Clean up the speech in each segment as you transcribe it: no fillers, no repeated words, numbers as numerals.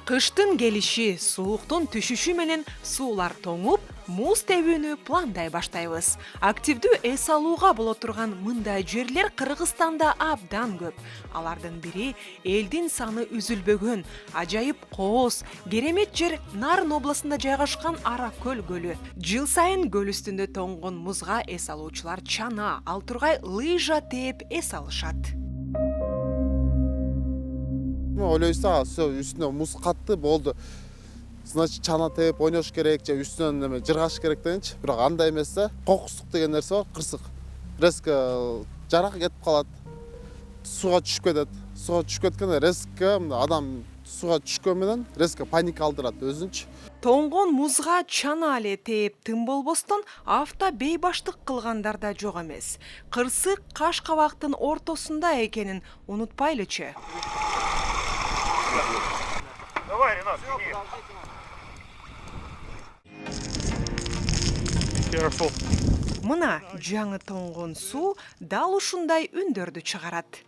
Кыштын келиши, сууктун түшүшү менен суулар тоңуп, муз тебүүнү пландай баштайбыз. Активдүү эс алууга боло турган мындай жерлер Кыргызстанда абдан көп. Алардын бири элдин саны үзүлбөгөн, ажайып кооз, керемет жер Нарын областында жайгашкан Аракөл көлү. Жыл сайын көл үстүндө тоңгон музга эс алуучулар чана, ал тургай лыжа тээп эс алышат. Ойлойсуң, все үстүнө муз катты болду. Значит, чана тээп ойнош керек, же үстүнөн эме жыргаш керек дегенчи. Бирок андай эмес да. Кокустук деген нерсе бар, кырсык. Резко жарак кетип калат. Сууга түшүп кетет. Сууга түшүп кеткенде резко адам сууга түшкөн менен резко паника алдырат өзүнчү. Тоңгон музга чана эле тээп тым болбостон авто бейбаштык кылгандар да жок эмес. Кырсык каш кабактын ортосунда экенин унутпайлычы. Давай, Ренат, иди. Careful. Мына жаңы тоңгон суу дал ушундай үндөрдү чыгарат.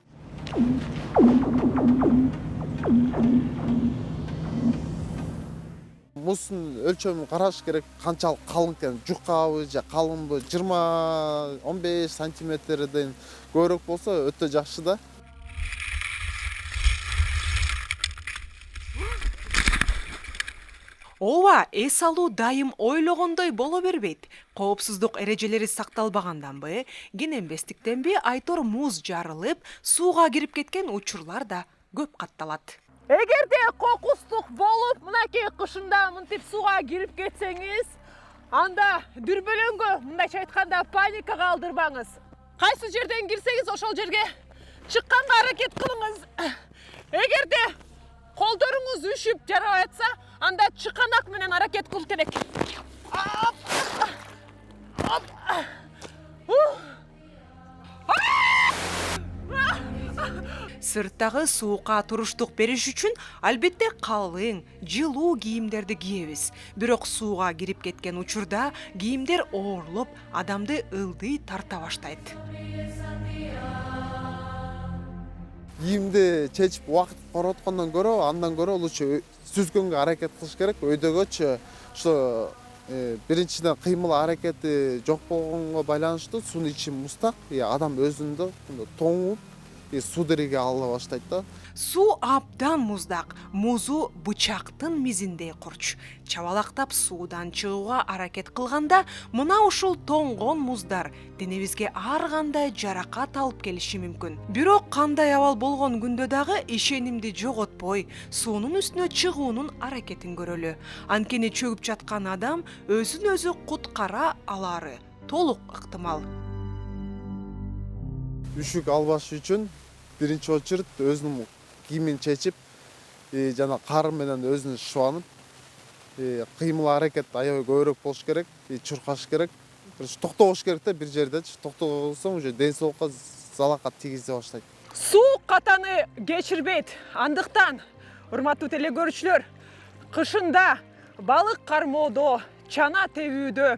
Муздун өлчөмүн караш керек, канчалык калың экен, жукабы же калыңбы, 20-15 сантиметрден көбүрөөк болсо өтө жакшы да. Ооба, эс алуу дайым ойлогондой боло бербейт. Коопсуздук эрежелери сакталбаганданбы, кененбестиктенби айтор муз жарылып, сууга кирип кеткен учурлар да көп катталат. Эгерде кокустук болуп, мынакей кышында мынтип сууга кирип кетсеңиз, анда дүрбөлөңгө, мындайча айтканда, паникага алдырбаңыз. Кайсы жерден кирсеңиз, ошол жерге чыкканга аракет кылыңыз. Эгерде колдоруңуз үшүп жарабай атса, анда чыканак менен аракет кылыш керек. Сырттагы суукка туруштук бериш үчүн албетте калың, жылуу кийимдерди кийебиз. Бирок сууга кирип кеткен учурда кийимдер оорлоп, адамды ылдый тарта баштайт. Кийимди чечип убакыт короткондон көрө, андан көрө лучше сүзгөнгө аракет кылыш керек. Өйдөгөчү ошо биринчиден кыймыл аракети жок болгонго байланыштуу суунун ичи муздак, адам өзүндө тоңуп, судорога ала баштайт да. Суу абдан муздак, музу бычактын мизиндей курч. Чабалактап суудан чыгууга аракет кылганда, мына ушул тоңгон муздар денебизге ар кандай жаракат алып келиши мүмкүн. Бирок кандай абал болгон күндө дагы ишенимди жоготпой, суунун үстүнө чыгуунун аракетин көрөлү. Анткени чөгүп жаткан адам өзүн өзү куткара алары толук ыктымал. Үшүк албаш үчүн биринчи очередь өзүнүн кийимин чечип, жана кар менен өзүн шубанып, кыймыл аракет аябай көбүрөөк болуш керек, чуркаш керек. Токтобош керек да бир жердечи. Токтосоң уже ден соолукка залакат тийгизе баштайт. Суу катаны кечирбейт. Андыктан, урматтуу телекөрүүчүлөр, кышында балык кармоодо, чана тебүүдө,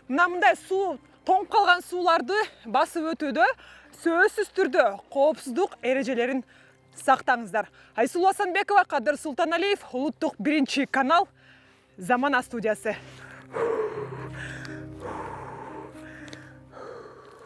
мындай суу тоңуп калган сууларды басып өтүүдө сөзсүз түрдө коопсуздук эрежелерин сактаңыздар. Айсулуу Асанбекова, Кадыр Султаналиев, Улуттук биринчи канал, Замана студиясы.